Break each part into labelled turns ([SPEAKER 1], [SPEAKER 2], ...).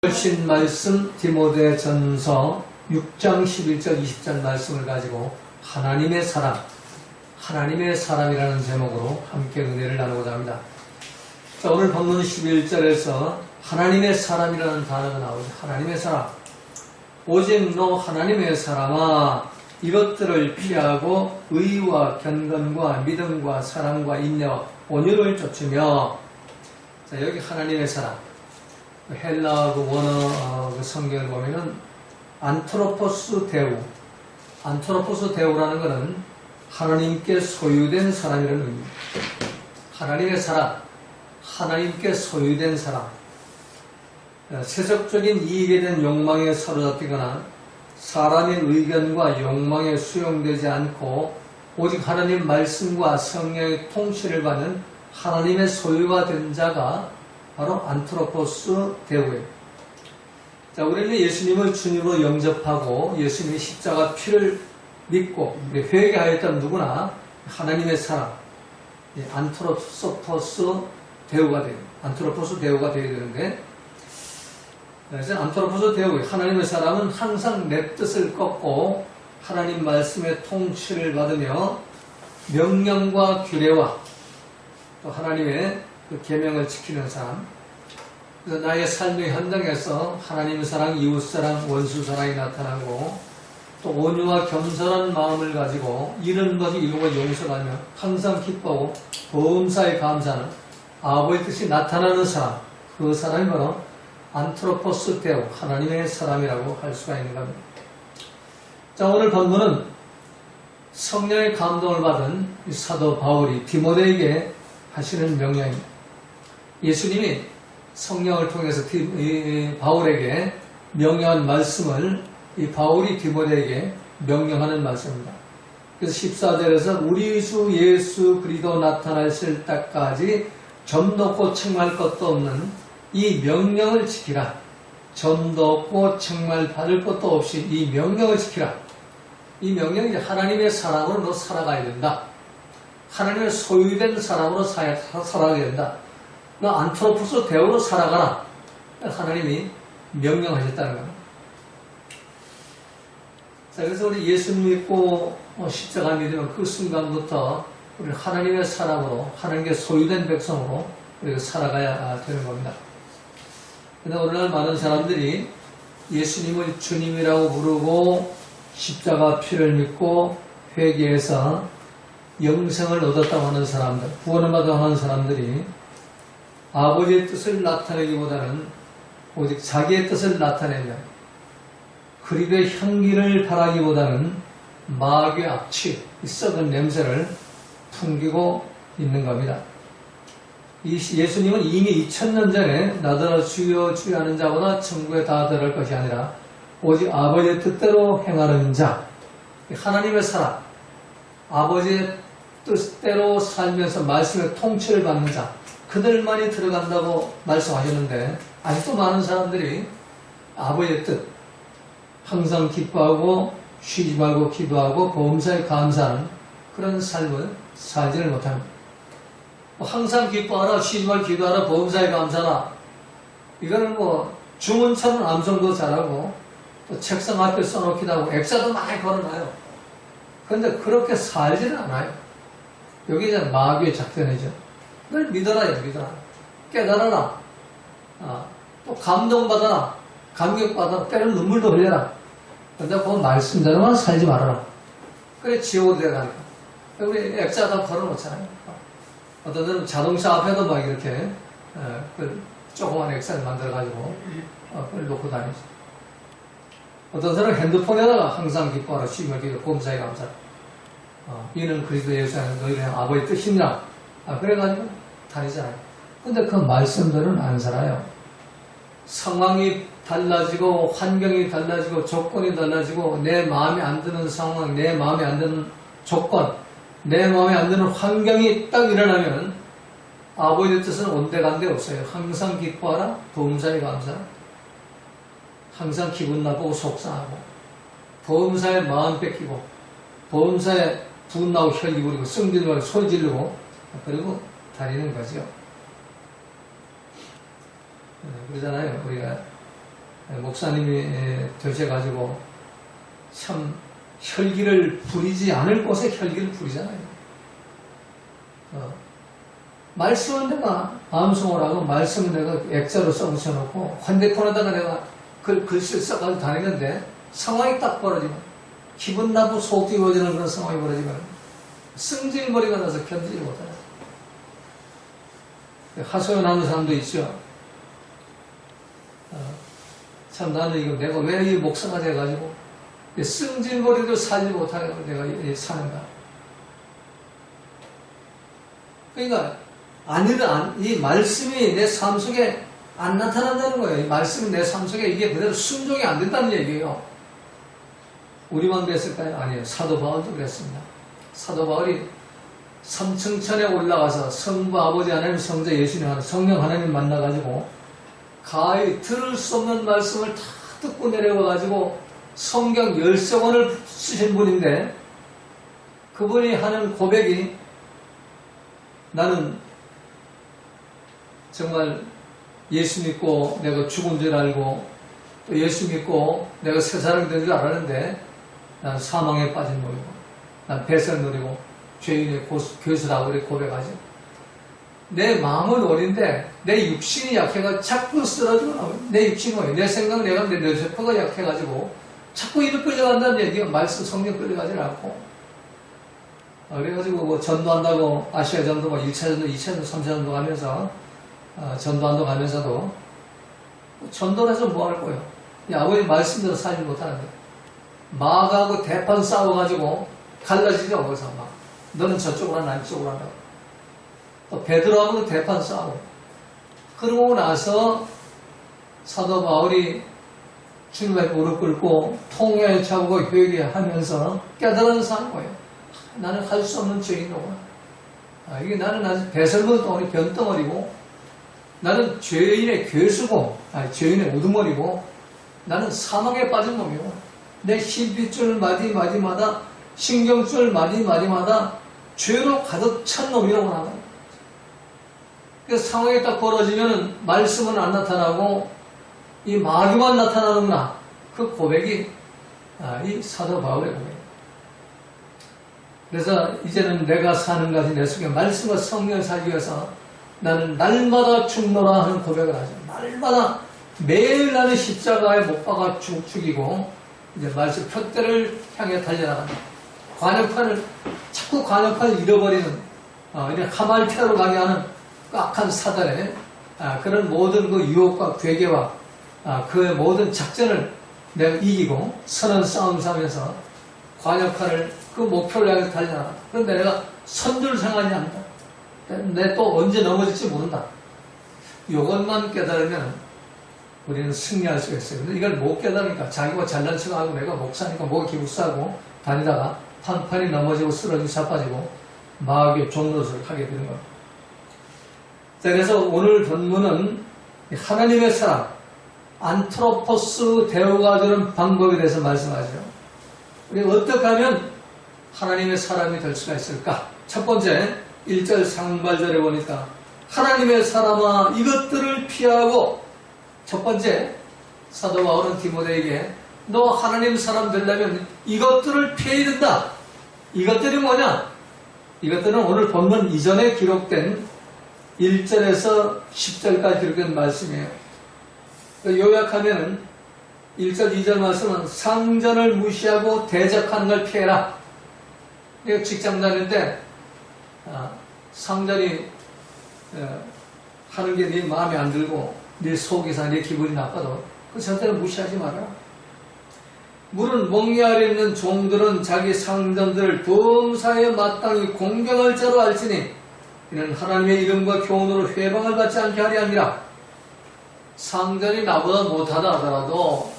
[SPEAKER 1] 신 말씀 디모데전서 6장 11절 20절 말씀을 가지고 하나님의 사람이라는 제목으로 함께 은혜를 나누고자 합니다. 자, 오늘 본문 11절에서 하나님의 사람이라는 단어가 나오죠. 하나님의 사람. 오직 너 하나님의 사람아, 이것들을 피하고 의와 경건과 믿음과 사랑과 인내와 온유를 쫓으며. 자, 여기 하나님의 사람. 헬라 원어 성경을 보면은 안트로포스 데우라는 것은 하나님께 소유된 사람이라는 의미입니다. 하나님의 사람, 하나님께 소유된 사람. 세속적인 이익에 대한 욕망에 사로잡히거나 사람의 의견과 욕망에 수용되지 않고 오직 하나님 말씀과 성령의 통치를 받는 하나님의 소유가 된 자가 바로 안트로포스 데우예요. 자, 우리는 예수님을 주님으로 영접하고 예수님의 십자가 피를 믿고 회개하였던 누구나 하나님의 사람, 안트로포스 데우가 돼요. 안트로포스 데우가 되어야 되는데, 그래서 안트로포스 데우, 하나님의 사람은 항상 내 뜻을 꺾고 하나님 말씀의 통치를 받으며 명령과 규례와 또 하나님의 그 계명을 지키는 사람. 그래서 나의 삶의 현장에서 하나님의 사랑, 이웃사랑, 원수사랑이 나타나고 또 온유와 겸손한 마음을 가지고 잃은 것이 이루고 용서하며 항상 기뻐하고 범사에 감사하는 아버지의 뜻이 나타나는 사람, 그 사람이 바로 안트로포스 데우, 하나님의 사람이라고 할 수가 있는 겁니다. 자, 오늘 본문은 성령의 감동을 받은 사도 바울이 디모데에게 하시는 명령입니다. 예수님이 성령을 통해서 바울에게 명령한 말씀을 이 바울이 디모데에게 명령하는 말씀입니다. 그래서 14절에서 우리 주 예수 그리스도 나타나실 때까지 점도 없고 책망할 것도 없는 이 명령을 지키라. 점도 없고 책망 받을 것도 없이 이 명령을 지키라. 이 명령이 이제 하나님의 사람으로 너 살아가야 된다. 하나님의 소유된 사람으로 살아가야 된다. 너 안트로포스 데우로 살아가라. 하나님이 명령하셨다는 겁니다. 자, 그래서 우리 예수님 믿고 십자가 믿으면 그 순간부터 우리 하나님의 사람으로, 하나님께 소유된 백성으로 우리가 살아가야 되는 겁니다. 그런데 오늘날 많은 사람들이 예수님을 주님이라고 부르고 십자가 피를 믿고 회개해서 영생을 얻었다고 하는 사람들, 구원을 받았다고 하는 사람들이 아버지의 뜻을 나타내기보다는 오직 자기의 뜻을 나타내며 그리스도의 향기를 바라기보다는 마귀의 악취, 썩은 냄새를 풍기고 있는 겁니다. 예수님은 이미 2000년 전에 나더러 주여 주여 하는 자보다 천국에 다 들어갈 것이 아니라 오직 아버지의 뜻대로 행하는 자, 하나님의 사람, 아버지의 뜻대로 살면서 말씀의 통치를 받는 자, 그들만이 들어간다고 말씀하셨는데 아직도 많은 사람들이 아버지의 뜻, 항상 기뻐하고 쉬지 말고 기도하고 범사에 감사하는 그런 삶을 살지를 못합니다. 항상 기뻐하라, 쉬지 말고 기도하라, 범사에 감사하라. 이거는 주문처럼 암송도 잘하고 또 책상 앞에 써놓기도 하고 액자도 많이 걸어놔요. 그런데 그렇게 살지는 않아요. 여기 이제 마귀의 작전이죠. 늘 믿어라. 깨달아라. 또 감동받아라. 감격받아라. 때로는 눈물도 흘려라. 그런데 그 말씀대로만 살지 말아라. 그래 지옥으로 들어가니까. 우리 액자 다 걸어놓잖아요. 어떤 사람은 자동차 앞에도 막 이렇게 조그만 액자를 만들어가지고 그걸 놓고 다니죠. 어떤 사람은 핸드폰에다가 항상 기뻐하라. 쉬면 기도 범사에 감사하라. 이는 그리스도 예수 안에 너희를 향한 아버지의 뜻이냐. 그래가지고 다니잖아요. 근데 그 말씀들은 안 살아요. 상황이 달라지고 환경이 달라지고 조건이 달라지고 내 마음에 안 드는 상황, 내 마음에 안 드는 조건, 내 마음에 안 드는 환경이 딱 일어나면 아버지의 뜻은 온데간데 없어요. 항상 기뻐하라. 범사에 감사하라. 항상 기분 나쁘고 속상하고 범사에 마음 뺏기고 범사에 분나고 혈기 부리고 성질나고 소리 지르고 그리고 다니는 거죠. 그러잖아요. 우리가 목사님이 되셔가지고 참 혈기를 부리지 않을 곳에 혈기를 부리잖아요. 말씀은 내가 마음송을 하고 말씀은 내가 액자로 써붙여놓고 핸드폰에다가 내가 글씨를 써가지고 다니는데 상황이 딱 벌어지면 기분 나쁘고 속 뒤집어지는 그런 상황이 벌어지면 승질머리가 나서 견디지 못해요. 하소연하는 사람도 있죠. 참 나는 이거 내가 왜 이 목사가 돼가지고 승질머리도 살지 못하게 내가 사는가. 그러니까 이 말씀이 내 삶 속에 안 나타난다는 거예요. 이 말씀이 내 삶 속에 이게 그대로 순종이 안 된다는 얘기예요. 우리만 그랬을까요? 아니에요. 사도 바울도 그랬습니다. 사도 바울이 삼층천에 올라가서 성부 아버지 하나님 성자 예수님 하나님 성령 하나님 만나가지고 가히 들을 수 없는 말씀을 다 듣고 내려와가지고 성경 13권을 쓰신 분인데 그분이 하는 고백이 나는 정말 예수 믿고 내가 죽은 줄 알고 또 예수 믿고 내가 새 사람이 된 줄 알았는데 난 사망에 빠진 놈이고 난 배설 누리고 죄인의 교수라고 그렇게 고백하죠. 내 마음은 어린데 내 육신이 약해가 자꾸 쓰러지고 내 육신이 뭐예요? 내 생각 내가 내 뇌세포가 약해가지고 자꾸 이를 끌려간다는 얘기가 말씀 성령 끌려가지 않고 그래가지고 뭐 전도한다고 아시아 전도 뭐 1차 전도, 2차 전도, 3차 전도 가면서 전도한다고 가면서도 전도를 해서 뭐 할 거예요? 아버지 말씀대로 살지 못하는데 마가하고 대판 싸워가지고 갈라지죠. 거기서 막 너는 저쪽으로 하나 이쪽으로 하나 또 베드로하고도 대판 싸우고 그러고 나서 사도 바울이 주님의 무릎 꿇고 통회에 차고 회개하면서 깨달은 사는 거예요. 나는 할 수 없는 죄인이구나. 이게 나는 아직 배설물 덩어리 변덩어리고 나는 죄인의 괴수고 죄인의 우두머리고 나는 사망에 빠진 놈이고 내 신빗줄 마디마디마다 신경줄 마디마디마다 죄로 가득 찬 놈이라고 나와요. 그래서 상황이 딱 벌어지면 말씀은 안 나타나고 이 마귀만 나타나는구나. 그 고백이 이 사도 바울의 고백이에요. 그래서 이제는 내가 사는 것이 내 속에 말씀과 성령을 살기 위해서 나는 날마다 죽노라 하는 고백을 하죠. 날마다 매일 나는 십자가에 못 박아 죽이고 이제 말씀 표대를 향해 달려나간다. 자꾸 관역판을 잃어버리는 이런 하말테로 가게 하는 악한 사단의 그런 모든 그 유혹과 괴계와 그의 모든 작전을 내가 이기고 선한 싸움 싸면서 관역판을 그 목표를 향해 달려나간다. 그런데 내가 선줄 생각하지 않는다. 내 또 언제 넘어질지 모른다. 이것만 깨달으면 우리는 승리할 수가 있어요. 근데 이걸 못 깨달으니까 자기가 잘난 척하고 내가 목사니까 뭐가 기부싸고 다니다가 판판이 넘어지고 쓰러지고 자빠지고 마귀의 종노릇을 하게 되는 겁니다. 자, 그래서 오늘 본문은 하나님의 사람, 안트로포스 대우가 주는 방법에 대해서 말씀하죠. 우리가 어떻게 하면 하나님의 사람이 될 수가 있을까? 첫 번째, 1절 상반절에 보니까 하나님의 사람아 이것들을 피하고 첫 번째 사도 바울은 디모데에게 너 하나님 사람 되려면 이것들을 피해야 된다. 이것들이 뭐냐? 이것들은 오늘 본문 이전에 기록된 1절에서 10절까지 기록된 말씀이에요. 요약하면 1절, 2절 말씀은 상전을 무시하고 대적하는 걸 피해라. 직장 다닐 때 상전이 하는 게 네 마음에 안 들고 네 속이 상, 네 기분이 나빠도 그 절대로 무시하지 마라. 물은 멍에 아래 있는 종들은 자기 상전들을 범사에 마땅히 공경할 자로 알지니 이는 하나님의 이름과 교훈으로 회방을 받지 않게 하리 아니라. 상전이 나보다 못하다 하더라도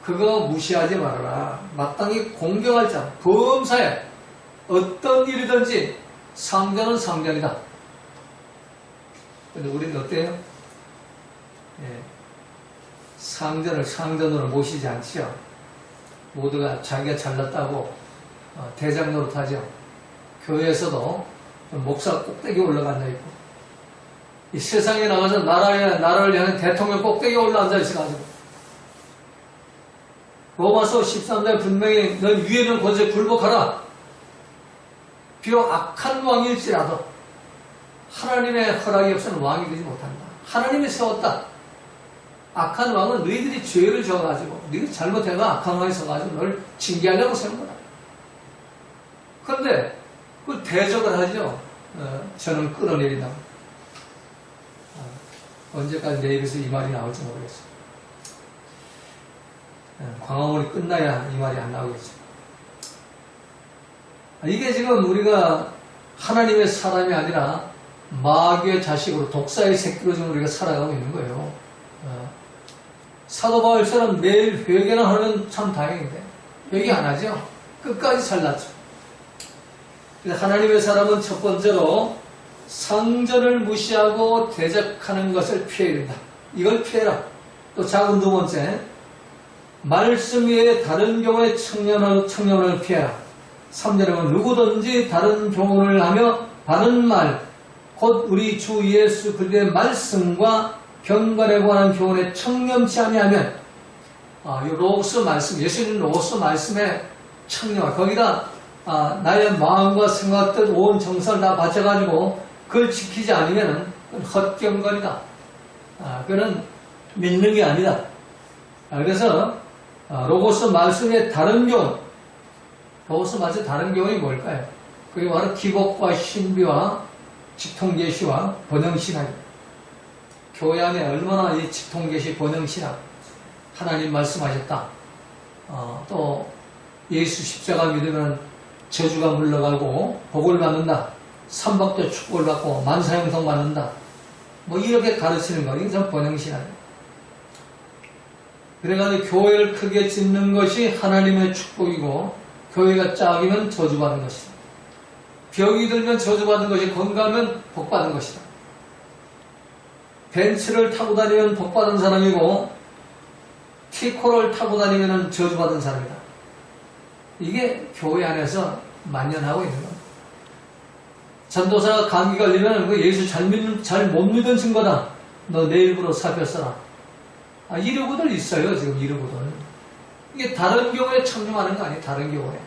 [SPEAKER 1] 그거 무시하지 말아라. 마땅히 공경할 자, 범사에 어떤 일이든지 상전은 상전이다. 근데 우리는 어때요? 상전을 상전으로 모시지 않지요. 모두가 자기가 잘났다고 대장 노릇하죠. 교회에서도 목사 꼭대기에 올라가 앉아있고 이 세상에 나가서 나라를 향한 대통령 꼭대기에 올라 앉아있어가지고 로마서 13장에 분명히 넌 위에 있는 권세에 굴복하라. 비록 악한 왕일지라도 하나님의 허락이 없으면 왕이 되지 못한다. 하나님이 세웠다. 악한 왕은 너희들이 죄를 져가지고 너희들이 잘못해가 악한 왕이 서가지고 너를 징계하려고 세운 거다. 그런데 그 대적을 하죠. 저는 끌어내린다. 언제까지 내 입에서 이 말이 나올지 모르겠어요. 광화문이 끝나야 이 말이 안 나오겠죠. 이게 지금 우리가 하나님의 사람이 아니라 마귀의 자식으로 독사의 새끼로 지금 우리가 살아가고 있는 거예요. 사도 바울처럼 매일 회개나 하면 참 다행인데 회개 안 하죠. 끝까지 잘났죠. 하나님의 사람은 첫 번째로 상전을 무시하고 대적하는 것을 피해야 된다. 이걸 피해라. 또 작은 두 번째, 말씀 외에 다른 교훈의 청년을 피해라. 3절에는 누구든지 다른 교훈을 하며 바른 말, 곧 우리 주 예수 그리스도의 말씀과 경건에 관한 교훈에 청렴치 아니하면, 이 로고스 말씀, 예수님 로고스 말씀에 청렴, 거기다 나의 마음과 생각, 뜻, 온 정성을 다 바쳐가지고 그걸 지키지 않으면 헛경건이다. 그거는 믿는 게 아니다. 그래서 로고스 말씀의 다른 교훈, 로고스 말씀의 다른 교훈이 뭘까요? 그게 바로 기복과 신비와 직통계시와 번영신학입니다. 교회 안에 얼마나 이 직통계시, 번영신학, 하나님 말씀하셨다. 또 예수 십자가 믿으면 저주가 물러가고 복을 받는다. 삼박도 축복을 받고 만사형통 받는다. 뭐 이렇게 가르치는 거, 이게 전 번영신학입니다. 그래가지고 교회를 크게 짓는 것이 하나님의 축복이고 교회가 작으면 저주받는 것이다. 병이 들면 저주받는 것이 건강하면 복받는 것이다. 벤츠를 타고 다니면 복받은 사람이고 티코를 타고 다니면 저주받은 사람이다. 이게 교회 안에서 만연하고 있는 겁니다. 전도사가 감기 걸리면 예수 잘 못 믿은 증거다. 너 내 일부러 사표 써라. 이러고들 있어요. 지금 이러고들. 이게 다른 교회에 청렴하는 거 아니에요. 다른 교회.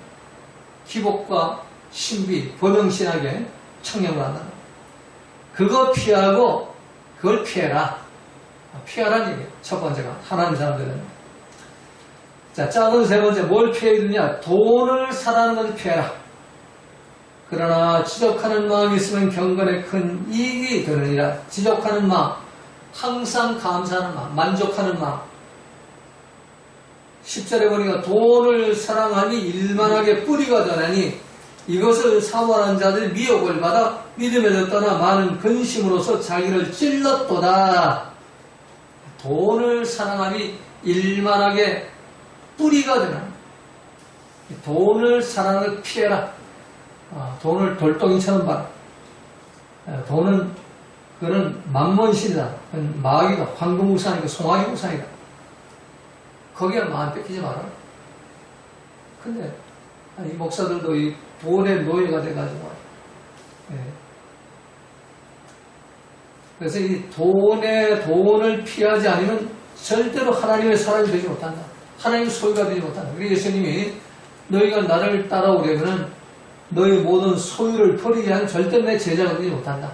[SPEAKER 1] 기복과 신비, 번영신학에 청렴을 한다. 그거 피하고 그걸 피해라. 피하라는 얘기예요. 첫 번째가 하나님 사람들은. 자, 작은 세 번째 뭘 피해야 되느냐? 돈을 사랑하는 것을 피해라. 그러나 지적하는 마음이 있으면 경건에 큰 이익이 되느니라. 지적하는 마음, 항상 감사하는 마음, 만족하는 마음. 10절에 보니까 돈을 사랑하니 일만하게 뿌리가 되나니 이것을 사모하는 자들이 미혹을 받아 믿음에서 떠나 많은 근심으로서 자기를 찔렀도다. 돈을 사랑하니 일만하게 뿌리가 되나니 돈을 사랑하는 걸 피해라. 돈을 돌덩이처럼 봐라. 돈은 그거는 만몬신이다. 마귀가 황금우상이고 송아지 우상이다. 거기에 마음 뺏기지 마라. 근데 이 목사들도 이 돈의 노예가 돼가지고 그래서 이 돈을 피하지 않으면 절대로 하나님의 사람이 되지 못한다. 하나님의 소유가 되지 못한다. 그래서 예수님이 너희가 나를 따라오려면 너희 모든 소유를 버리지 않으면 절대 내 제자가 되지 못한다.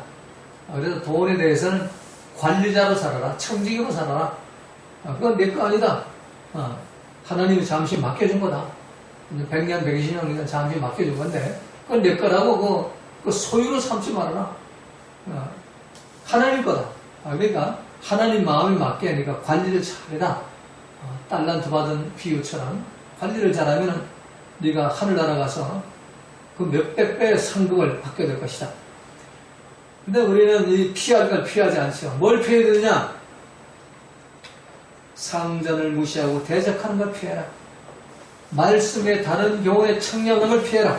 [SPEAKER 1] 그래서 돈에 대해서는 관리자로 살아라. 청지기로 살아라. 그건 내 거 아니다. 하나님이 잠시 맡겨준 거다. 100년, 120년 잠시 맡겨준 건데 그건 내 거라고 그 소유로 삼지 말아라. 하나님 거다. 그러니까 하나님 마음이 맞게 하니까 관리를 잘해라. 달란트 받은 비유처럼 관리를 잘하면 네가 하늘나라 가서 그 몇백 배의 상급을 받게 될 것이다. 근데 우리는 이 피할 걸 피하지 않죠. 뭘 피해야 되느냐? 상전을 무시하고 대적하는 걸 피해라. 말씀에 다른 경우에 청렴함을 피해라.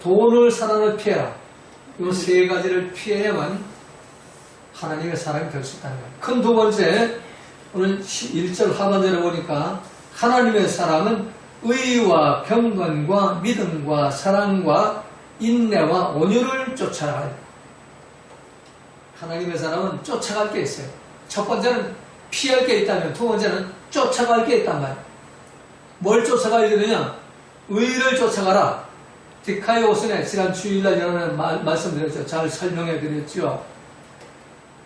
[SPEAKER 1] 돈을 사랑을 피해라. 이 세 가지를 피해야만 하나님의 사람이 될 수 있다는 거예요. 큰 두 번째, 오늘 1절 하반절에 보니까 하나님의 사람은 의와 경건과 믿음과 사랑과 인내와 온유를 쫓아가야 돼요. 하나님의 사람은 쫓아갈 게 있어요. 첫 번째는 피할 게 있다면 두 번째는 쫓아갈 게 있단 말이에요. 뭘 쫓아가야 되느냐? 의를 쫓아가라. 디카이오스네 지난 주일날 여러분 말씀드렸죠. 잘 설명해 드렸죠.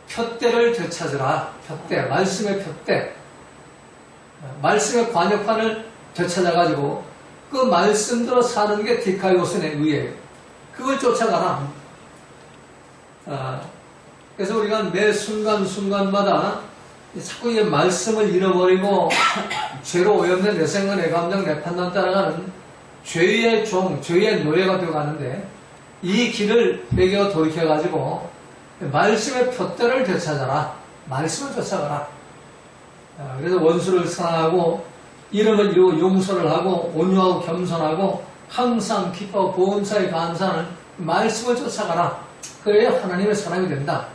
[SPEAKER 1] 푯대를 되찾으라. 푯대, 말씀의 푯대. 말씀의 관역판을 되찾아가지고 그 말씀대로 사는 게 디카이오스네 의예요. 그걸 쫓아가라. 그래서 우리가 매 순간순간마다 자꾸 이 말씀을 잃어버리고 죄로 오염된 내 생각, 내 감정, 내 판단 따라가는 죄의 종, 죄의 노예가 되어가는데 이 길을 회개와 돌이켜가지고 말씀의 푯대를 되찾아라. 말씀을 쫓아가라. 그래서 원수를 사랑하고 이름을 이루고 용서를 하고 온유하고 겸손하고 항상 기뻐하고 보험사에 감사하는 말씀을 쫓아가라. 그래야 하나님의 사람이 된다.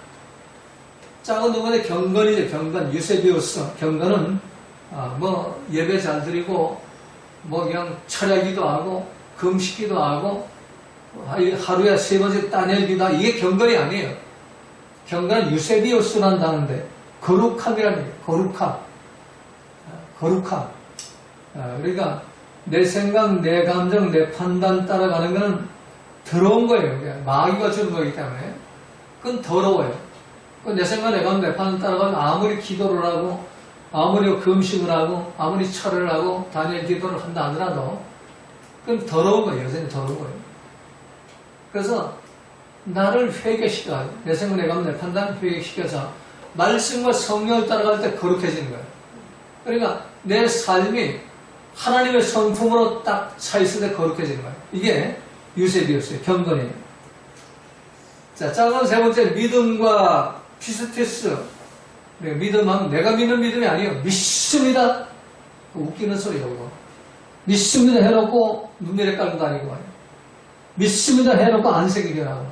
[SPEAKER 1] 작은 동안의 경건이죠. 경건, 유세비우스. 경건은 뭐 예배 잘 드리고 뭐 그냥 철야기도 하고 금식기도 하고 하루에 3번씩 따내기도 하고 이게 경건이 아니에요. 경건은 유세비우스란다는데 거룩함이라는 거예요. 거룩함. 그러니까 내 생각, 내 감정, 내 판단 따라가는 것은 더러운 거예요. 마귀가 주는 거기 때문에 그건 더러워요. 내 생각, 내 감정, 내 판단 따라가면 아무리 기도를 하고 아무리 금식을 하고 아무리 철을 하고 다니엘 기도를 한다 하더라도 그건 더러운 거예요. 여전히 더러운 거예요. 그래서 나를 회개시켜, 내 생각, 내 감정, 내 판단 회개시켜서 말씀과 성령을 따라갈 때 거룩해지는 거예요. 그러니까 내 삶이 하나님의 성품으로 딱 차있을 때 거룩해지는 거예요. 이게 유세비우스의 경건이에요. 자, 작은 세 번째, 믿음과 피스티스. 믿음하면 내가 믿는 믿음이 아니에요. 믿습니다. 웃기는 소리예요, 이거. 믿습니다 해놓고 눈물에 깔고 다니고 말이에요. 믿습니다 해놓고 안색이 변하고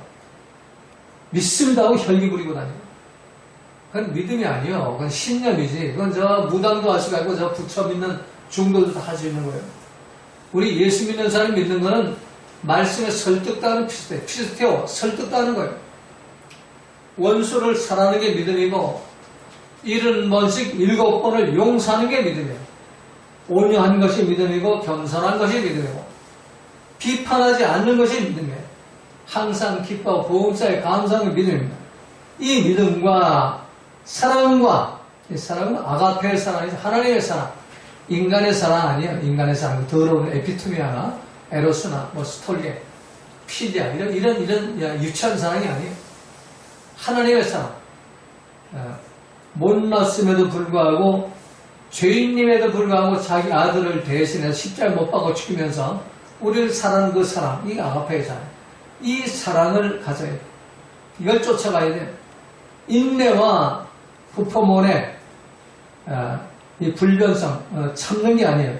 [SPEAKER 1] 믿습니다 하고 혈기 부리고 다니고. 그건 믿음이 아니에요. 그건 신념이지. 그건 저 무당도 할 수가 있고 저 부처 믿는 중도도 다 할 수 있는 거예요. 우리 예수 믿는 사람이 믿는 거는 말씀에 설득당하는 피스테오, 설득당하는 거예요. 원수를 사랑하는 게 믿음이고 70번씩 7번을 용서하는 게 믿음이에요. 온유한 것이 믿음이고 겸손한 것이 믿음이고 비판하지 않는 것이 믿음이에요. 항상 기뻐하고 보험사에 감사하는 게 믿음입니다. 이 믿음과 사랑과 이 사랑은 아가페의 사랑이죠. 하나님의 사랑. 인간의 사랑 아니에요. 인간의 사랑. 더러운 에피토미아나 에로스나 뭐 스톨게, 피디아 이런 유치한 사랑이 아니에요. 하나님의 사랑. 못났음에도 불구하고 죄인님에도 불구하고 자기 아들을 대신해서 십자가에 못 박아 죽이면서 우리를 사랑하는 그 사랑. 이게 아가페의 사랑. 이 사랑을 가져야 돼요. 이걸 쫓아가야 돼요. 인내와 후포몬의 이 불변성, 참는 게 아니에요.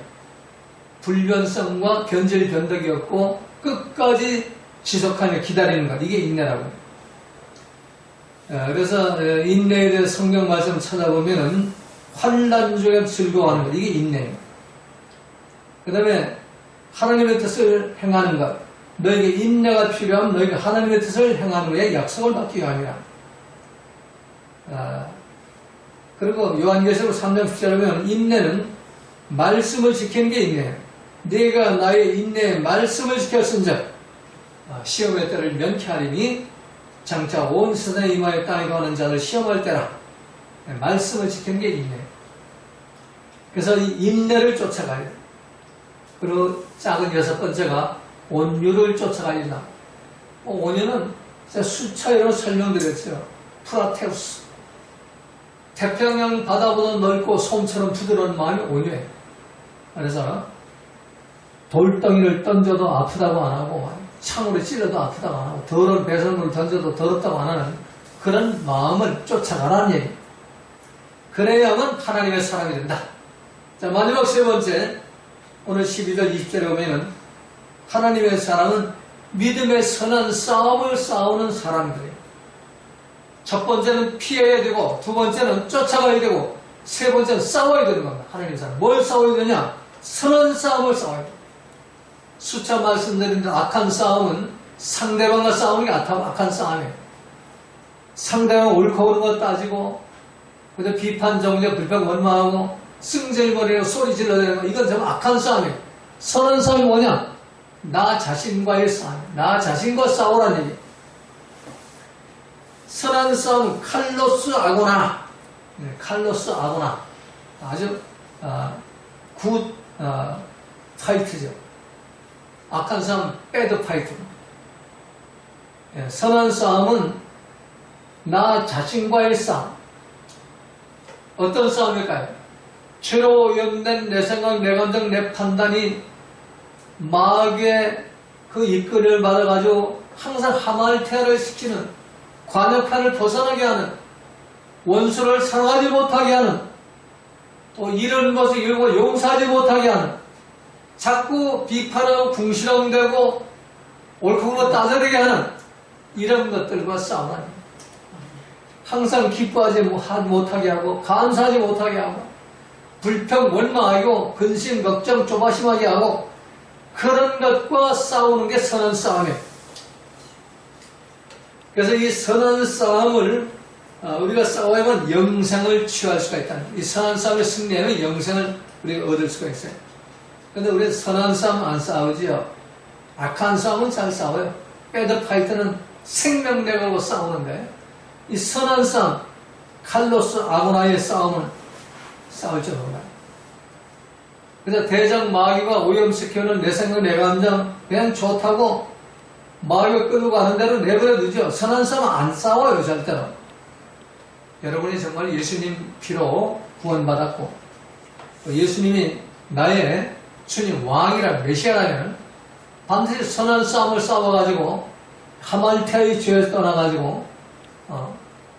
[SPEAKER 1] 불변성과 변질 변덕이 없고 끝까지 지속하며 기다리는 것. 이게 인내라고 해요. 그래서 인내에 대해 성경 말씀 찾아보면 환난 중에 즐거워하는 것. 이게 인내예요. 그 다음에 하나님의 뜻을 행하는 것. 너에게 인내가 필요하면 너에게 하나님의 뜻을 행하는 것에 약속을 받기 위함이라. 그리고 요한계시록 3장 10절에 보면 인내는 말씀을 지키는 게 인내예요. 네가 나의 인내의 말씀을 지켰은즉 시험의 때를 면케하리니 장차 온 세상에 임하여 땅에 거하는 자를 시험할 때라. 말씀을 지키는 게 인내예요. 그래서 이 인내를 쫓아가야 돼요. 그리고 작은 6번째가 온유를 쫓아가야 된다. 온유는 제가 수차례로 설명드렸죠. 프라테우스. 태평양 바다보다 넓고 솜처럼 부드러운 마음이 온유해. 그래서 돌덩이를 던져도 아프다고 안 하고 창으로 찔러도 아프다고 안 하고 더러운 배설물을 던져도 더럽다고 안 하는 그런 마음을 쫓아가라는 얘기. 그래야만 하나님의 사람이 된다. 자, 마지막 세 번째, 오늘 12절 20절에 보면 하나님의 사람은 믿음의 선한 싸움을 싸우는 사람들이에요. 첫 번째는 피해야 되고, 두 번째는 쫓아가야 되고, 세 번째는 싸워야 되는 겁니다. 하나님의 사람. 뭘 싸워야 되냐? 선한 싸움을 싸워야 돼요. 수차 말씀드린 대로 악한 싸움은 상대방과 싸우는 게 악한 싸움이에요. 상대방 옳고 그른 거 따지고, 그래서 비판, 정죄, 불평, 원망하고, 승질거리고 소리 질러대는 거, 이건 정말 악한 싸움이에요. 선한 싸움이 뭐냐? 나 자신과의 싸움, 나 자신과 싸우라는 얘기. 선한 싸움은 칼로스 아고나, 칼로스 아고나, 아주 굿 파이트죠. 악한 싸움은 배드 파이트. 선한 싸움은 나 자신과의 싸움. 어떤 싸움일까요? 죄로 오염된 내 생각, 내 감정, 내 판단이 마귀의 그 이끌을 받아가지고 항상 하말테아를 시키는, 관역판을 벗어나게 하는, 원수를 사랑하지 못하게 하는, 또 이런 것을 이루고 용서하지 못하게 하는, 자꾸 비판하고 궁시렁대고 옳고 그르고 따져대게 하는 이런 것들과 싸우라니. 항상 기뻐하지 못하게 하고 감사하지 못하게 하고 불평 원망하고 근심 걱정 조바심하게 하고 그런 것과 싸우는 게 선한 싸움이에요. 그래서 이 선한 싸움을 우리가 싸워야만 영생을 취할 수가 있다는, 이 선한 싸움의 승리에는 영생을 우리가 얻을 수가 있어요. 그런데 우리는 선한 싸움 안 싸우지요. 악한 싸움은 잘 싸워요. 배드 파이트는 생명내 걸고 싸우는데, 이 선한 싸움, 칼로스 아고나의 싸움은 싸울 줄 몰라요. 그래서 대장 마귀가 오염시켜는 내 생각, 내 감정 그냥 좋다고 마귀가 끌고 가는 대로 내버려두죠. 선한 싸움은 안 싸워요, 절대로. 여러분이 정말 예수님 피로 구원받았고 예수님이 나의 주님 왕이라 메시아라면 반드시 선한 싸움을 싸워가지고 하말테아의 죄를 떠나가지고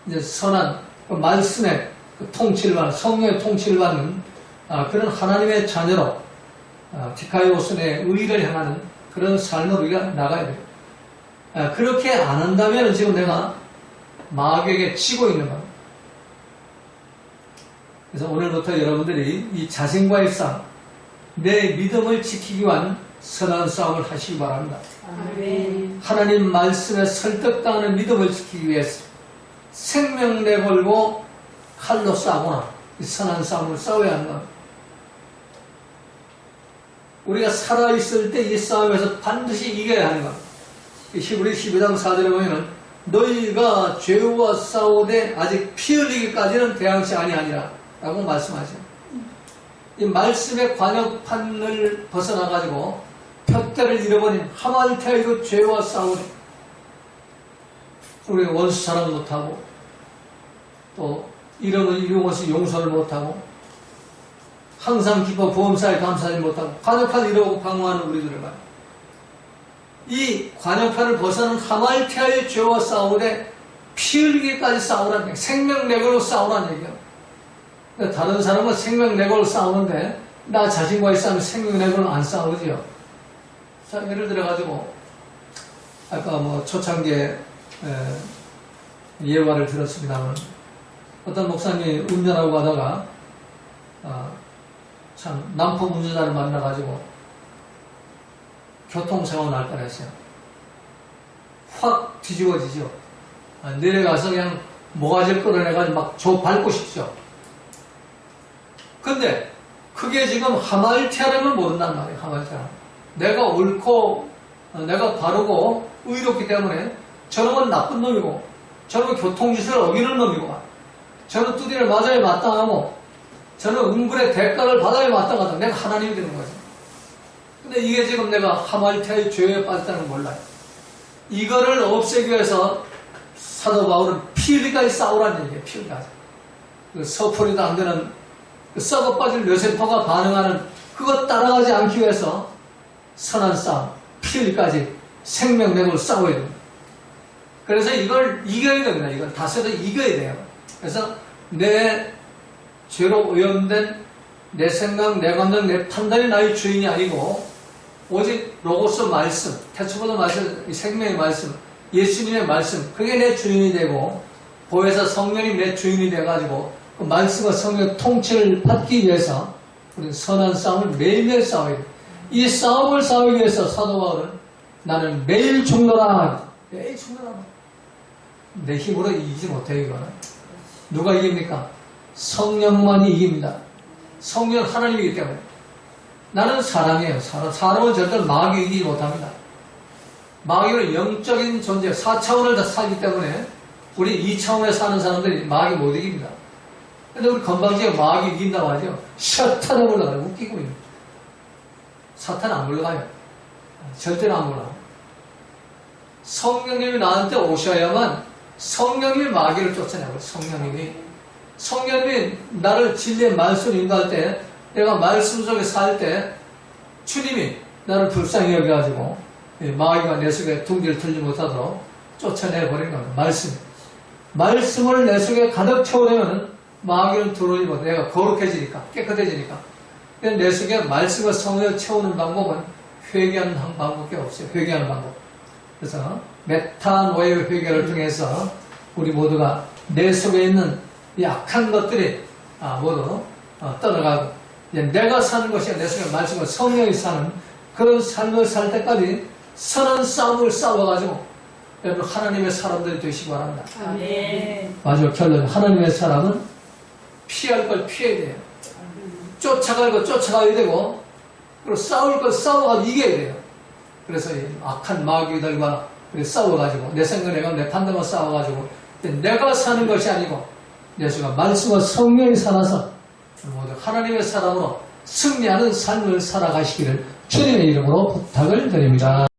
[SPEAKER 1] 이제 선한 그 말씀의 그 통치를 받는, 성령의 통치를 받는 그런 하나님의 자녀로 디카이오스의 의를 향하는 그런 삶을 우리가 나가야 돼요. 그렇게 안 한다면 지금 내가 마귀에게 치고 있는 겁니다. 그래서 오늘부터 여러분들이 이 자신과의 싸움, 내 믿음을 지키기 위한 선한 싸움을 하시기 바랍니다. 아멘. 하나님 말씀에 설득당하는 믿음을 지키기 위해서 생명 내걸고 칼로 싸우나 이 선한 싸움을 싸워야 하는 것. 우리가 살아있을 때 이 싸움에서 반드시 이겨야 하는 것. 히브리 12장 4절에 보면 너희가 죄와 싸우되 아직 피 흘리기까지는 대항치 아니하니라 라고 말씀하죠. 이 말씀의 관역판을 벗어나가지고 푯대를 잃어버린 하말테아로 죄와 싸우니 우리 원수 사랑 못하고 또 이름을 이룬 것이 용서를 못하고 항상 기뻐 보험사에 감사하지 못하고 관역판 이루고 방황하는 우리들을 봐요. 이 관역판을 벗어난 하말테아의 죄와 싸우되 피 흘리기까지 싸우라는 얘기예요. 생명 내걸고 싸우라는 얘기예요. 다른 사람은 생명 내걸고 싸우는데 나 자신과의 싸움이 생명 내걸고 안 싸우지요. 자, 예를 들어가지고 아까 뭐 초창기에 예화를 들었습니다만 어떤 목사님이 운전하고 가다가 참 남포 운전자를 만나가지고 교통사고 날 뻔했어요. 확 뒤집어지죠. 내려가서 그냥 모가지를 끌어내가지고 막 밟고 싶죠. 근데 그게 지금 하말테아라면 모른단 말이에요. 하말테아. 내가 옳고 내가 바르고 의롭기 때문에 저런 건 나쁜 놈이고 저런 건 교통질서를 어기는 놈이고 저는 두드려 맞아야 마땅하고 저는 응분의 대가를 받아야 마땅하다. 내가 하나님이 되는 거죠. 근데 이게 지금 내가 하말테아의 죄에 빠졌다는 걸 몰라요. 이거를 없애기 위해서 사도 바울은 피 흘리기까지 싸우라는 얘기예요. 피 흘리기까지. 그 서풀이도 안 되는 그 썩어 빠질 뇌세포가 반응하는 그것 따라가지 않기 위해서 선한 싸움, 피 흘리기까지 생명 내고 싸워야 됩니다. 그래서 이걸 이겨야 됩니다. 이걸 다스려 이겨야 돼요. 그래서 내 죄로 오염된 내 생각, 내 감정, 내 판단이 나의 주인이 아니고 오직 로고스 말씀, 태초부터 말씀, 생명의 말씀, 예수님의 말씀, 그게 내 주인이 되고 보혜사 성령이 내 주인이 돼가지고 그 말씀과 성령의 통치를 받기 위해서 우리는 선한 싸움을 매일매일 싸워야 돼요. 이 싸움을 싸우기 위해서 사도 바울은 나는 매일 죽노라. 매일 죽노라. 내 힘으로 이기지 못해요. 이거는. 누가 이깁니까? 성령만이 이깁니다. 성령은 하나님이기 때문에. 나는 사람이에요. 사람은 절대로 마귀 이기지 못합니다. 마귀는 영적인 존재, 4차원을 다 살기 때문에 우리 2차원에 사는 사람들이 마귀 못 이깁니다. 근데 우리 건방지게 마귀 이긴다고 하죠. 셔탄에 올라가요. 웃기고 있는. 사탄 안 물러가요. 절대로 안 물러가요. 성령님이 나한테 오셔야만 성령님이 마귀를 쫓아내고 성령님이 나를 진리의 말씀을 인도할 때 내가 말씀 속에 살 때 주님이 나를 불쌍히 여겨가지고 마귀가 내 속에 둥지를 틀지 못하도록 쫓아내버리는 겁니다. 말씀을 내 속에 가득 채우려면 마귀는 들어오지 못해. 내가 거룩해지니까, 깨끗해지니까. 내 속에 말씀과 성령을 채우는 방법은 회개하는 방법밖에 없어요. 회개하는 방법. 그래서 메타노의 회개를 통해서 우리 모두가 내 속에 있는 약한 것들이 모두 떠나가고 이제 내가 사는 것이 내 속에 말씀과 성령이 사는 그런 삶을 살 때까지 선한 싸움을 싸워가지고 여러분 하나님의 사람들이 되시기 바랍니다. 마지막 결론, 하나님의 사람은 피할 걸 피해야 돼요. 쫓아갈 거 쫓아가야 되고 그리고 싸울 걸 싸워가지고 이겨야 돼요. 그래서 이 악한 마귀들과 싸워가지고 내 생각과 내 판단과 싸워가지고 내가 사는 것이 아니고 예수가 말씀과 성령이 살아서 모두 하나님의 사람으로 승리하는 삶을 살아가시기를 주님의 이름으로 부탁을 드립니다.